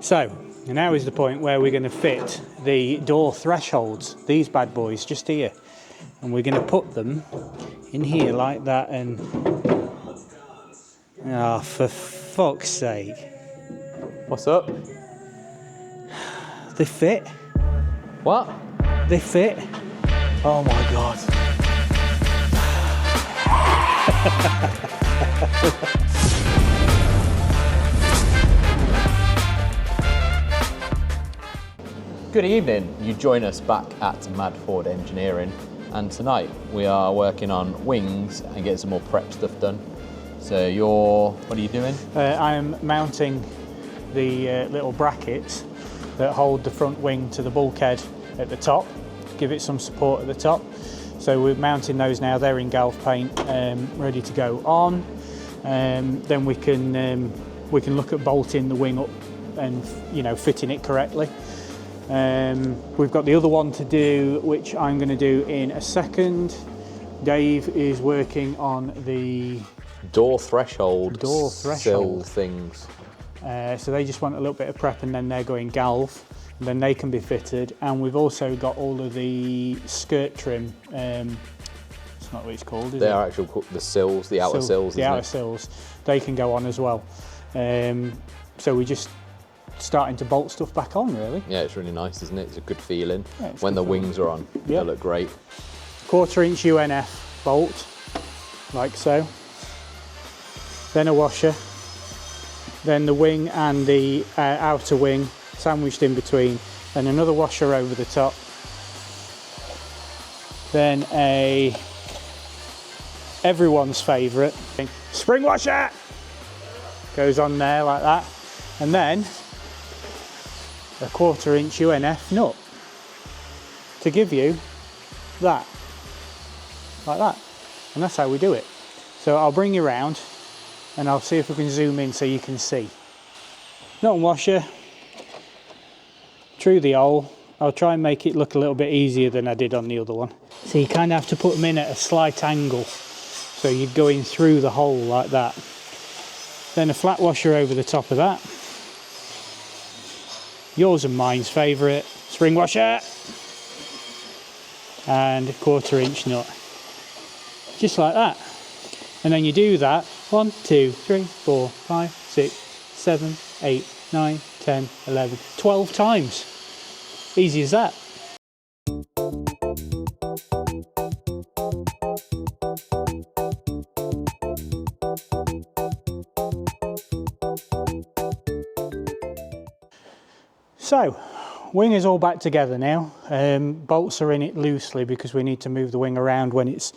So now is the point where we're going to fit the door thresholds, these bad boys just here, and we're going to put them in here like that. And oh, for fuck's sake, What's up? they fit. What? They fit. Oh my god. Good evening. You join us back at Mad Ford Engineering, and tonight we are working on wings and getting some more prep stuff done. So what are you doing? I am mounting the little brackets that hold the front wing to the bulkhead at the top, give it some support at the top. So we're mounting those now. They're in galv paint, ready to go on. Then we can look at bolting the wing up and fitting it correctly. We've got the other one to do, which I'm going to do in a second. Dave is working on the door threshold sill things. So they just want a little bit of prep, and then they're going galv, and then they can be fitted. And we've also got all of the skirt trim. It's not what it's called, is it? They are actual the sills, the outer sills. The outer sills, they can go on as well. So we just starting to bolt stuff back on, really. Yeah, it's really nice, isn't it? It's a good feeling when the wings are on. Yep. They look great. 1/4 inch UNF bolt, like so. Then a washer. Then the wing and the outer wing sandwiched in between. Then another washer over the top. Then everyone's favourite spring washer goes on there like that, and then a 1/4 inch UNF nut to give you that, like that, and that's how we do it. So I'll bring you around and I'll see if we can zoom in so you can see. Nut and washer through the hole. I'll try and make it look a little bit easier than I did on the other one. So you kind of have to put them in at a slight angle, so you're going through the hole like that. Then a flat washer over the top of that. Yours and mine's favourite spring washer, and a 1/4 inch nut, just like that. And then you do that 1, 2, 3, 4, 5, 6, 7, 8, 9, 10, 11, 12 times. Easy as that. So, wing is all back together now. Bolts are in it loosely because we need to move the wing around when it's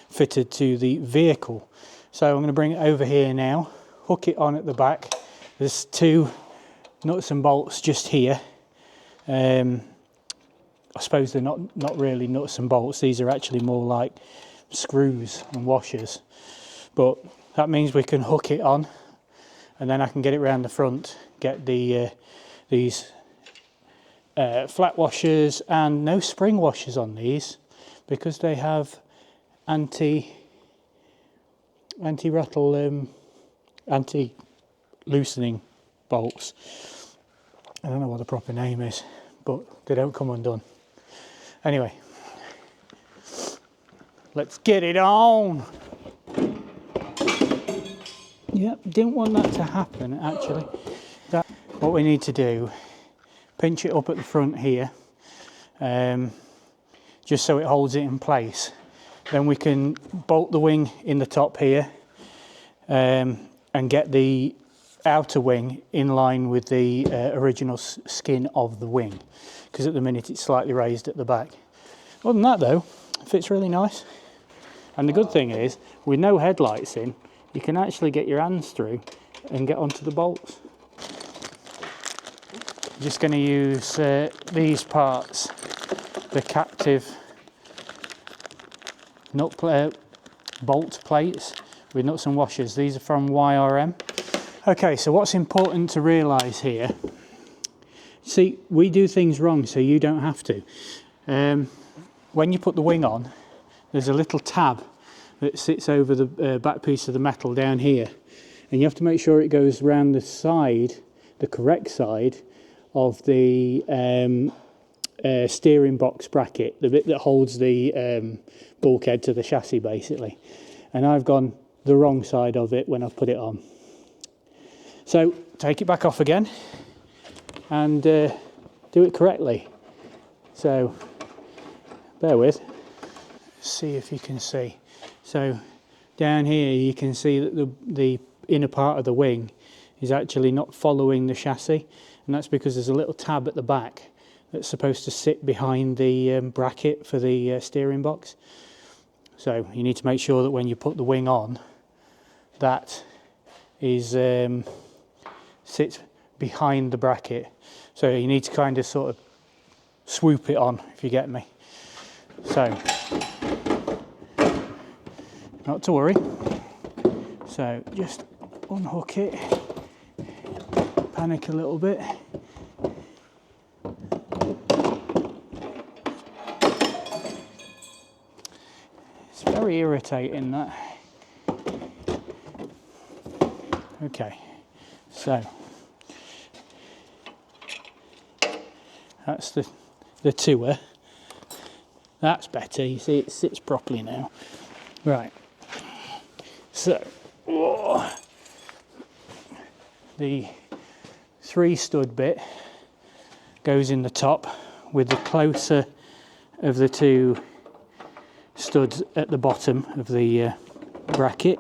fitted to the vehicle. So I'm going to bring it over here now, hook it on at the back. There's 2 nuts and bolts just here. I suppose they're not really nuts and bolts. These are actually more like screws and washers. But that means we can hook it on, and then I can get it around the front, get these flat washers, and no spring washers on these because they have anti-rattle, anti-loosening bolts. I don't know what the proper name is, but they don't come undone. Anyway, let's get it on. Yep, didn't want that to happen actually. What we need to do, pinch it up at the front here, just so it holds it in place. Then we can bolt the wing in the top here, and get the outer wing in line with the original skin of the wing, because at the minute it's slightly raised at the back. Other than that though, it fits really nice. And the good thing is, with no headlights in, you can actually get your hands through and get onto the bolts. I'm just going to use these parts, the captive bolt plates with nuts and washers. These are from YRM. Okay, so what's important to realise here, see, we do things wrong so you don't have to. When you put the wing on, there's a little tab that sits over the back piece of the metal down here, and you have to make sure it goes round the side the correct side of the steering box bracket, the bit that holds the bulkhead to the chassis basically, and I've gone the wrong side of it when I put it on. So take it back off again and do it correctly. So bear with, see if you can see. So down here you can see that the inner part of the wing is actually not following the chassis, and that's because there's a little tab at the back that's supposed to sit behind the bracket for the steering box. So you need to make sure that when you put the wing on, that is sits behind the bracket. So you need to kind of sort of swoop it on, if you get me. So not to worry. So just unhook it, panic a little bit. It's very irritating, that. Okay, so that's the tour. That's better, you see it sits properly now. Right, so the 3 stud bit goes in the top with the closer of the 2 studs at the bottom of the bracket,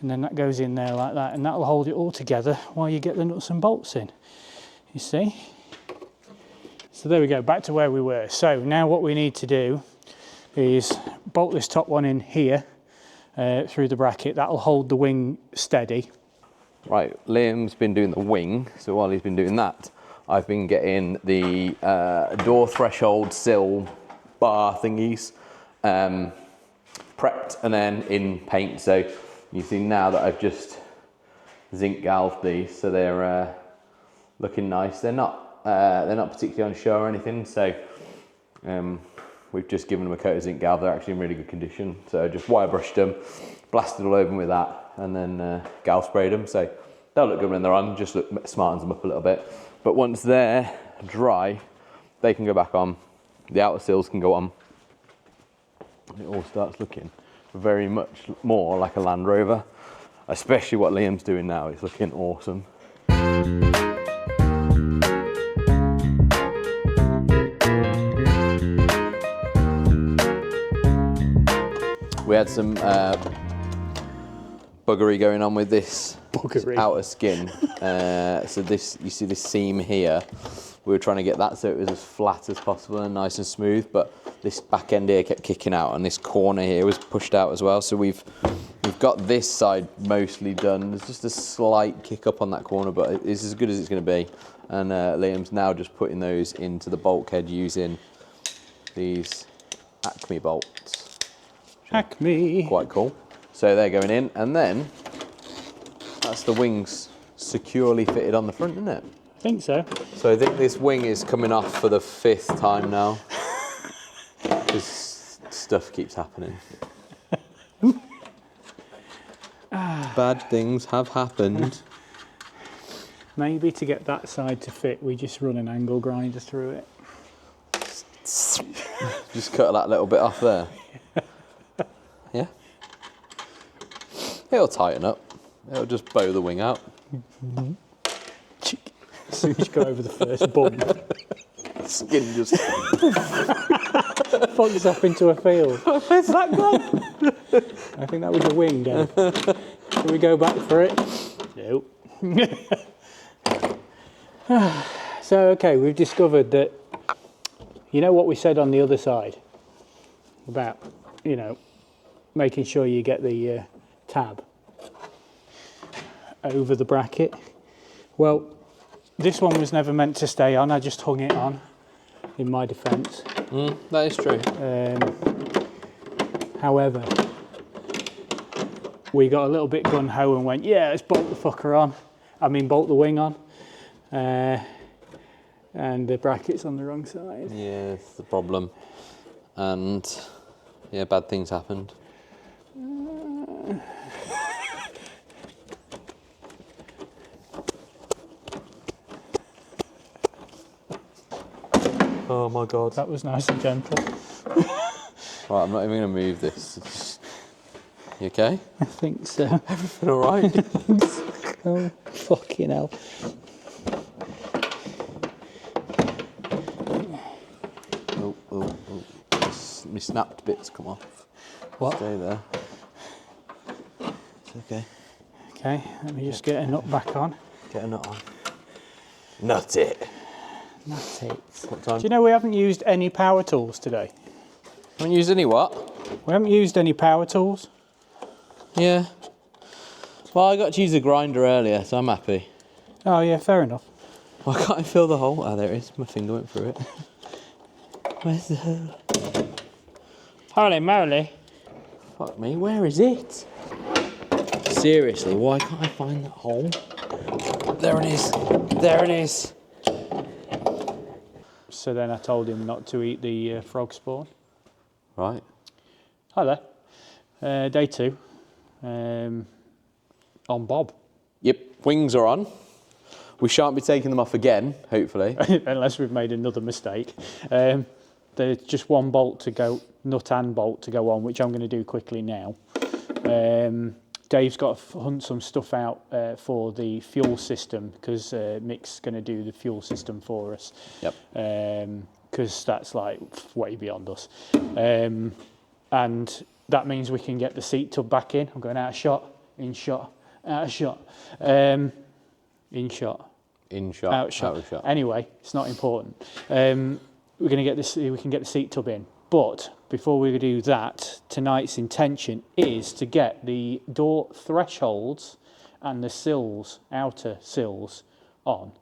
and then that goes in there like that, and that'll hold it all together while you get the nuts and bolts in, you see. So there we go, back to where we were. So now what we need to do is bolt this top one in here through the bracket. That'll hold the wing steady. Right, Liam's been doing the wing, so while he's been doing that, I've been getting the door threshold sill bar thingies prepped and then in paint. So you see now that I've just zinc galved these, so they're looking nice. They're not particularly on show or anything, so we've just given them a coat of zinc galv. They're actually in really good condition. So I just wire brushed them, blasted all over them with that, and then galv sprayed them. So they'll look good when they're on, just smartens them up a little bit. But once they're dry, they can go back on. The outer sills can go on. It all starts looking very much more like a Land Rover, especially what Liam's doing now. It's looking awesome. We had some buggery going on with this outer skin. So this, you see this seam here, we were trying to get that so it was as flat as possible and nice and smooth, but this back end here kept kicking out, and this corner here was pushed out as well. So we've got this side mostly done. There's just a slight kick up on that corner, but it's as good as it's going to be. And Liam's now just putting those into the bulkhead using these Acme bolts. Acme. Quite cool. So they're going in, and then that's the wings securely fitted on the front, isn't it? I think so. So I think this wing is coming off for the 5th time now. Because stuff keeps happening. Bad things have happened. Maybe to get that side to fit, we just run an angle grinder through it. Just cut that little bit off there. Yeah. It'll tighten up. It'll just bow the wing out. As soon as you go over the first bump, Skin just fogs off into a field. Where's that gone? I think that was the wing, Dan. Should we go back for it? Nope. So, okay, we've discovered that, you know what we said on the other side about, you know, making sure you get the tab over the bracket. Well, this one was never meant to stay on. I just hung it on, in my defence. That is true. However, we got a little bit gun-ho and went, yeah, let's bolt the fucker on. I mean, bolt the wing on. And the bracket's on the wrong side. Yeah, that's the problem. And yeah, bad things happened. Oh my God. That was nice and gentle. Right, I'm not even going to move this. You okay? I think so. Everything all right? Oh, fucking hell. Oh. My snapped bits come off. What? Stay there. It's okay. Okay, let me just get a nut back on. Get a nut on. Nut it. That's it. What time? Do you know we haven't used any power tools today? Haven't used any what? We haven't used any power tools. Yeah. Well, I got to use a grinder earlier, so I'm happy. Oh yeah, fair enough. Why can't I feel the hole? Oh, there it is. My finger went through it. Where's the hole? Holy moly. Fuck me, where is it? Seriously, why can't I find that hole? There it is. There it is. So then I told him not to eat the frog spawn. Right. Hi there. Day 2. On Bob. Yep, wings are on. We shan't be taking them off again, hopefully. Unless we've made another mistake. There's just one bolt to go, nut and bolt to go on, which I'm going to do quickly now. Dave's got to hunt some stuff out for the fuel system, because Mick's going to do the fuel system for us. Yep. Because that's like way beyond us. And that means we can get the seat tub back in. I'm going out of shot, in shot, out of shot, in shot. In shot, Out of shot. Anyway, it's not important. We're going to get this. We can get the seat tub in. But before we do that, tonight's intention is to get the door thresholds and the sills, outer sills, on,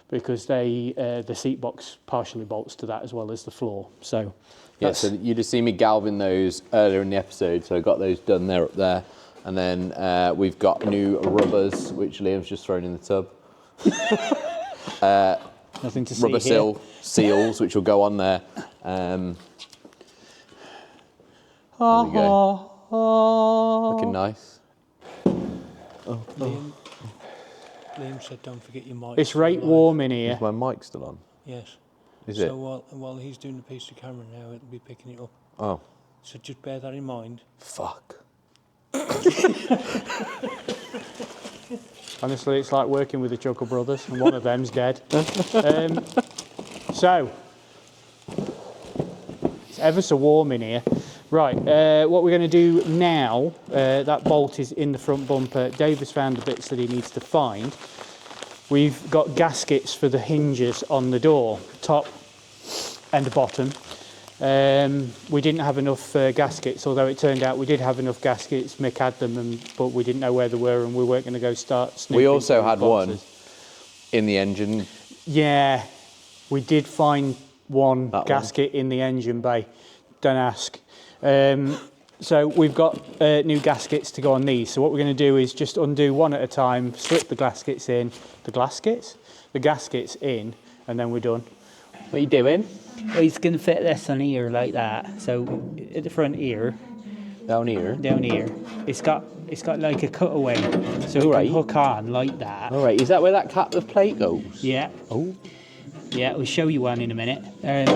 because they the seat box partially bolts to that as well as the floor. So yeah, so you just see me galving those earlier in the episode. So I got those done. They're up there, and then we've got new rubbers which Liam's just thrown in the tub. nothing to see Rubber here. seals which will go on there. There we go. Looking nice. Liam said don't forget your mic. It's right warm in here. Is my mic still on? Yes. Is so it? while he's doing the piece of camera now, it'll be picking it up. Oh. So just bear that in mind. Fuck. Honestly, it's like working with the Chuckle Brothers, and one of them's dead. So, it's ever so warm in here. Right, what we're going to do now, that bolt is in the front bumper. Dave has found the bits that he needs to find. We've got gaskets for the hinges on the door, top and bottom. We didn't have enough gaskets, although it turned out we did have enough gaskets. Mick had them, but we didn't know where they were, and we weren't going to go start snooping. We also through had boxes. one in the engine. Yeah, we did find one That gasket in the engine bay. Don't ask. So we've got new gaskets to go on these. So what we're going to do is just undo one at a time, slip the gaskets in, the gaskets in, and then we're done. What are you doing? Well, he's going to fit this on here like that. So at the front ear, Down here. it's got like a cutaway, so it Right. can hook on like that. All right, is that where that cap of plate goes? Yeah, Oh. yeah. We'll show you one in a minute. And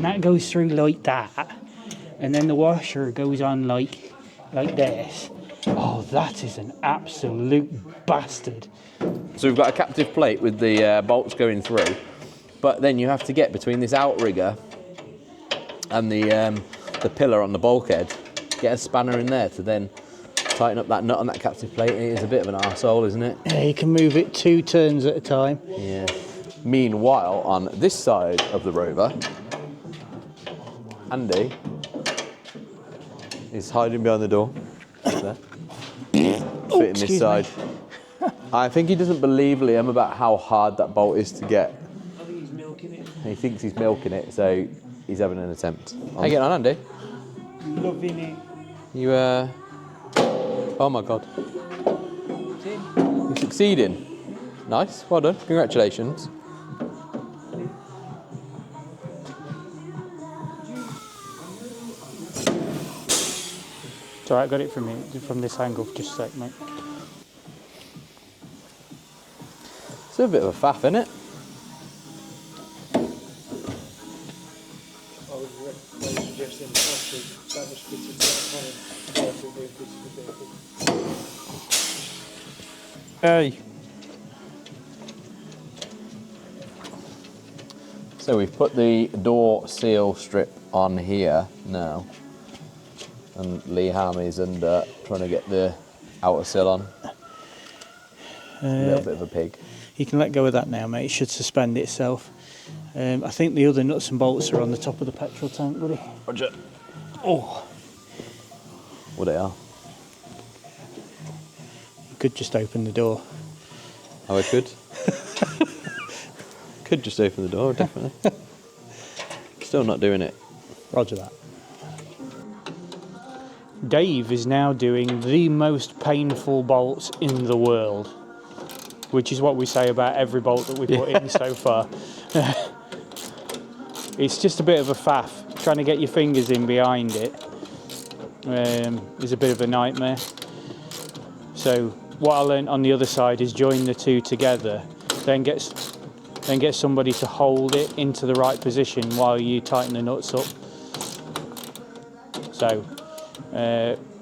that goes through like that, and then the washer goes on like this. Oh, that is an absolute bastard. So we've got a captive plate with the bolts going through, but then you have to get between this outrigger and the pillar on the bulkhead, get a spanner in there to then tighten up that nut on that captive plate. It is a bit of an arsehole, isn't it? Yeah, you can move it 2 turns at a time. Yeah. Meanwhile, on this side of the Rover, Andy is hiding behind the door. There. Fitting this side. I think he doesn't believe Liam about how hard that bolt is to get. I think he's milking it. He thinks he's milking it, so he's having an attempt. How you getting on, Andy? Loving it. You, oh my God. You're succeeding. Nice, well done, congratulations. It's alright, I got it from this angle, just a sec, mate. It's a bit of a faff, isn't it? Hey. So we've put the door seal strip on here now, and Lee Hammy's under trying to get the outer sill on. A little bit of a pig. You can let go of that now, mate. It should suspend itself. I think the other nuts and bolts are on the top of the petrol tank, buddy. Roger. Oh, Well, they are. you could just open the door. Oh, I could. Could just open the door, definitely. Still not doing it. Roger that. Dave is now doing the most painful bolts in the world, which is what we say about every bolt that we put in so far. It's just a bit of a faff. Trying to get your fingers in behind it is a bit of a nightmare. So what I learned on the other side is join the two together, then get somebody to hold it into the right position while you tighten the nuts up. So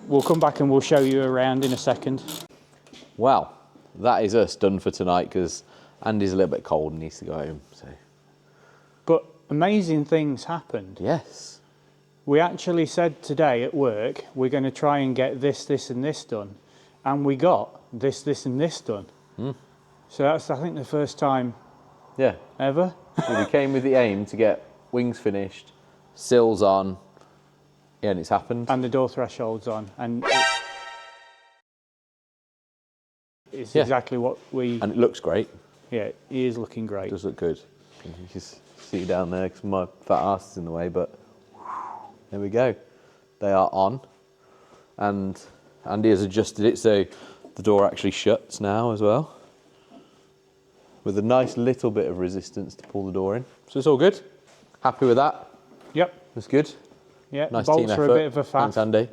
we'll come back and we'll show you around in a second. Well, that is us done for tonight because Andy's a little bit cold and needs to go home. So But amazing things happened. yes, We actually said today at work, we're going to try and get this, this and this done. And we got this, this and this done. So that's, I think, the first time yeah. ever. We came with the aim to get wings finished, sills on, yeah, and it's happened. And the door thresholds on. And it's Yeah. exactly what we... And it looks great. Yeah, it is looking great. It does look good. You can just see down there because my fat ass is in the way, but there we go. They are on. And Andy has adjusted it so the door actually shuts now as well, with a nice little bit of resistance to pull the door in. So it's all good. Happy with that. Yep. That's good. Yeah, Nice the bolts team are effort. a bit of a faff. Thanks, Andy.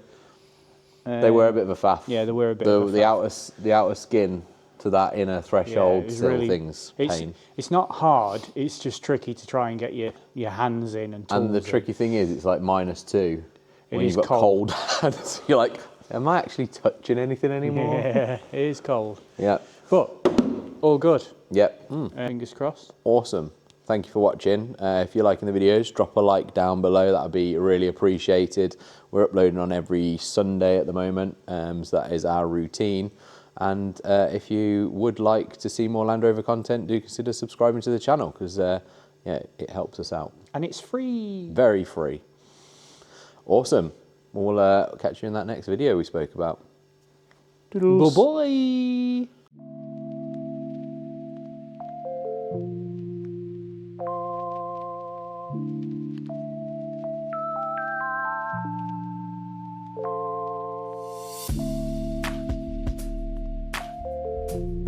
They were a bit of a faff. Yeah, they were a bit of a faff. The outer skin to that inner threshold it's sill really- thing's pain. It's not hard, it's just tricky to try and get your hands in and tools And the in. tricky thing is, it's like -2 when is you've got cold. cold hands. You're like, am I actually touching anything anymore? Yeah, it is cold. Yeah. But all good. Yep. Fingers crossed. Awesome. Thank you for watching. If you're liking the videos, drop a like down below. That would be really appreciated. We're uploading on every Sunday at the moment, so that is our routine. And if you would like to see more Land Rover content, do consider subscribing to the channel because yeah, it helps us out. And it's free. Very free. Awesome. We'll catch you in that next video we spoke about. Toodles. Bye-bye. Thank you.